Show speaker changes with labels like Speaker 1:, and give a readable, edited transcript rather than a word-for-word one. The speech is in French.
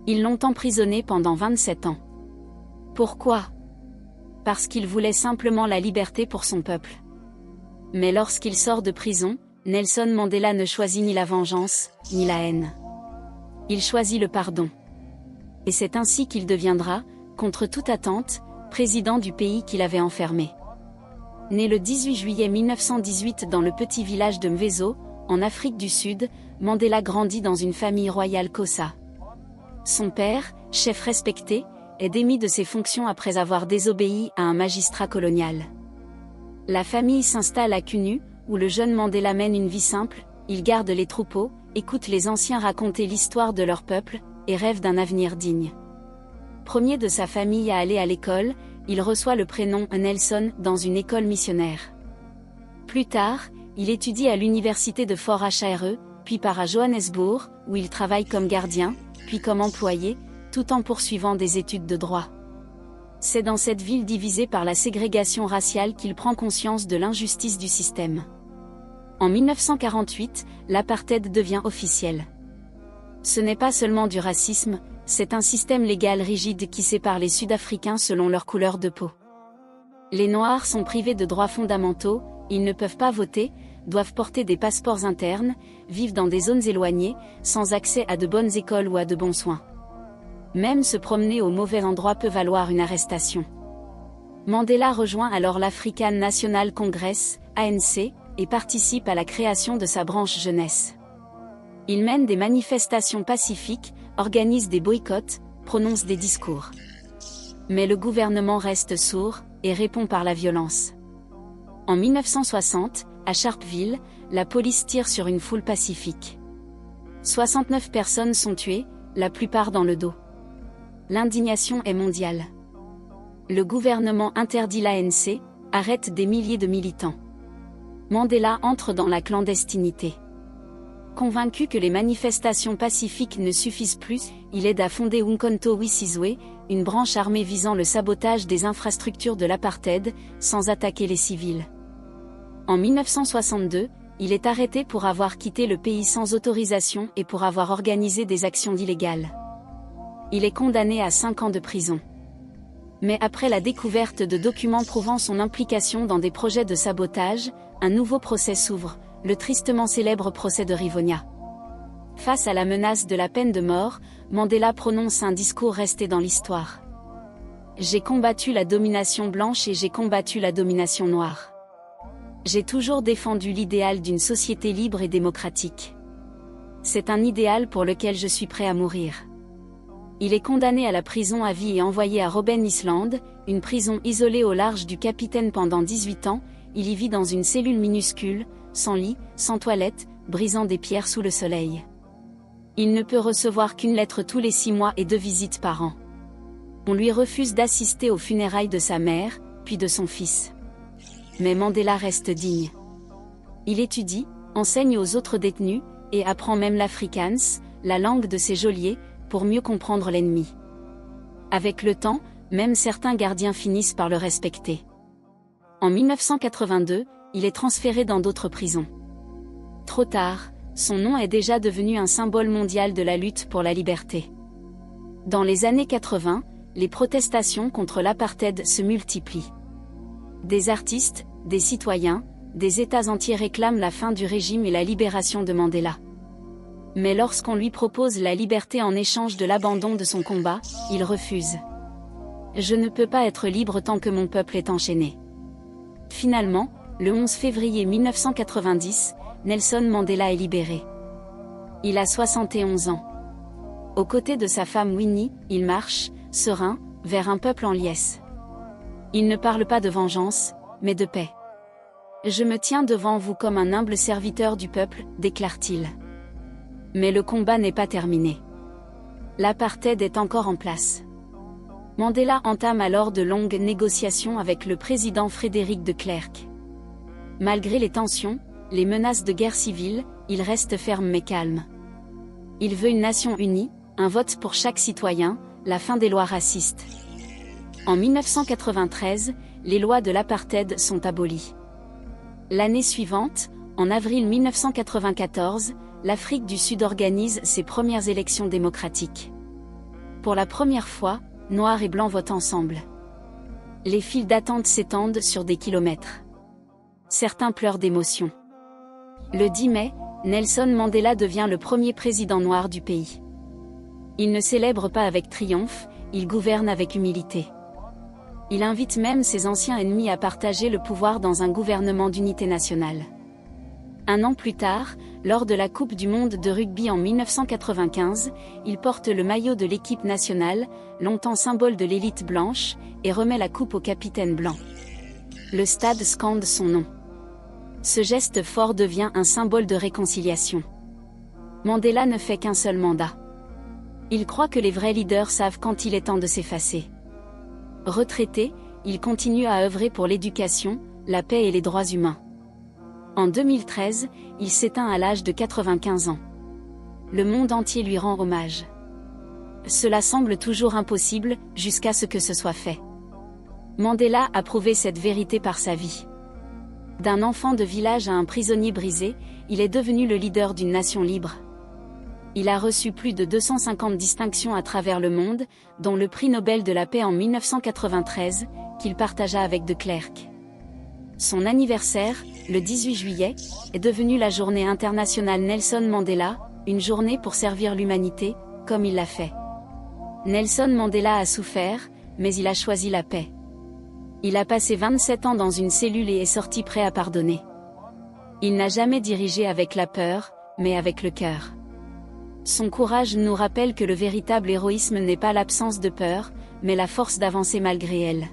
Speaker 1: Ils l'ont emprisonné pendant 27 ans. Pourquoi? Parce qu'il voulait simplement la liberté pour son peuple. Mais lorsqu'il sort de prison, Nelson Mandela ne choisit ni la vengeance, ni la haine. Il choisit le pardon. Et c'est ainsi qu'il deviendra, contre toute attente, président du pays qu'il avait enfermé. Né le 18 juillet 1918 dans le petit village de Mvezo, en Afrique du Sud, Mandela grandit dans une famille royale Xhosa. Son père, chef respecté, est démis de ses fonctions après avoir désobéi à un magistrat colonial. La famille s'installe à Kunu, où le jeune Mandela mène une vie simple, il garde les troupeaux, écoute les anciens raconter l'histoire de leur peuple, et rêve d'un avenir digne. Premier de sa famille à aller à l'école, il reçoit le prénom Nelson dans une école missionnaire. Plus tard, il étudie à l'université de Fort Hare, puis part à Johannesburg, où il travaille comme gardien, puis comme employé, tout en poursuivant des études de droit. C'est dans cette ville divisée par la ségrégation raciale qu'il prend conscience de l'injustice du système. En 1948, l'apartheid devient officiel. Ce n'est pas seulement du racisme, c'est un système légal rigide qui sépare les Sud-Africains selon leur couleur de peau. Les Noirs sont privés de droits fondamentaux, ils ne peuvent pas voter, doivent porter des passeports internes, vivent dans des zones éloignées, sans accès à de bonnes écoles ou à de bons soins. Même se promener au mauvais endroit peut valoir une arrestation. Mandela rejoint alors l'African National Congress, ANC, et participe à la création de sa branche jeunesse. Il mène des manifestations pacifiques, organise des boycotts, prononce des discours. Mais le gouvernement reste sourd, et répond par la violence. En 1960, à Sharpeville, la police tire sur une foule pacifique. 69 personnes sont tuées, la plupart dans le dos. L'indignation est mondiale. Le gouvernement interdit l'ANC, arrête des milliers de militants. Mandela entre dans la clandestinité. Convaincu que les manifestations pacifiques ne suffisent plus, il aide à fonder Umkhonto we Sizwe, une branche armée visant le sabotage des infrastructures de l'apartheid, sans attaquer les civils. En 1962, il est arrêté pour avoir quitté le pays sans autorisation et pour avoir organisé des actions illégales. Il est condamné à 5 ans de prison. Mais après la découverte de documents prouvant son implication dans des projets de sabotage, un nouveau procès s'ouvre, le tristement célèbre procès de Rivonia. Face à la menace de la peine de mort, Mandela prononce un discours resté dans l'histoire. J'ai combattu la domination blanche et j'ai combattu la domination noire. J'ai toujours défendu l'idéal d'une société libre et démocratique. C'est un idéal pour lequel je suis prêt à mourir. Il est condamné à la prison à vie et envoyé à Robben Island, une prison isolée au large du Capitaine pendant 18 ans, il y vit dans une cellule minuscule, sans lit, sans toilette, brisant des pierres sous le soleil. Il ne peut recevoir qu'une lettre tous les 6 mois et 2 visites par an. On lui refuse d'assister aux funérailles de sa mère, puis de son fils. Mais Mandela reste digne. Il étudie, enseigne aux autres détenus, et apprend même l'Afrikaans, la langue de ses geôliers, pour mieux comprendre l'ennemi. Avec le temps, même certains gardiens finissent par le respecter. En 1982, il est transféré dans d'autres prisons. Trop tard, son nom est déjà devenu un symbole mondial de la lutte pour la liberté. Dans les années 80, les protestations contre l'apartheid se multiplient. Des artistes, des citoyens, des États entiers réclament la fin du régime et la libération de Mandela. Mais lorsqu'on lui propose la liberté en échange de l'abandon de son combat, il refuse. Je ne peux pas être libre tant que mon peuple est enchaîné. Finalement, le 11 février 1990, Nelson Mandela est libéré. Il a 71 ans. Aux côtés de sa femme Winnie, il marche, serein, vers un peuple en liesse. Il ne parle pas de vengeance, mais de paix. Je me tiens devant vous comme un humble serviteur du peuple, déclare-t-il. Mais le combat n'est pas terminé. L'apartheid est encore en place. Mandela entame alors de longues négociations avec le président Frédéric de Klerk. Malgré les tensions, les menaces de guerre civile, il reste ferme mais calme. Il veut une nation unie, un vote pour chaque citoyen, la fin des lois racistes. En 1993, les lois de l'apartheid sont abolies. L'année suivante, en avril 1994, l'Afrique du Sud organise ses premières élections démocratiques. Pour la première fois, noir et blanc votent ensemble. Les files d'attente s'étendent sur des kilomètres. Certains pleurent d'émotion. Le 10 mai, Nelson Mandela devient le premier président noir du pays. Il ne célèbre pas avec triomphe, il gouverne avec humilité. Il invite même ses anciens ennemis à partager le pouvoir dans un gouvernement d'unité nationale. Un an plus tard, lors de la Coupe du monde de rugby en 1995, il porte le maillot de l'équipe nationale, longtemps symbole de l'élite blanche, et remet la coupe au capitaine blanc. Le stade scande son nom. Ce geste fort devient un symbole de réconciliation. Mandela ne fait qu'un seul mandat. Il croit que les vrais leaders savent quand il est temps de s'effacer. Retraité, il continue à œuvrer pour l'éducation, la paix et les droits humains. En 2013, il s'éteint à l'âge de 95 ans. Le monde entier lui rend hommage. Cela semble toujours impossible, jusqu'à ce que ce soit fait. Mandela a prouvé cette vérité par sa vie. D'un enfant de village à un prisonnier brisé, il est devenu le leader d'une nation libre. Il a reçu plus de 250 distinctions à travers le monde, dont le prix Nobel de la paix en 1993, qu'il partagea avec de Klerk. Son anniversaire, le 18 juillet, est devenu la journée internationale Nelson Mandela, une journée pour servir l'humanité, comme il l'a fait. Nelson Mandela a souffert, mais il a choisi la paix. Il a passé 27 ans dans une cellule et est sorti prêt à pardonner. Il n'a jamais dirigé avec la peur, mais avec le cœur. Son courage nous rappelle que le véritable héroïsme n'est pas l'absence de peur, mais la force d'avancer malgré elle.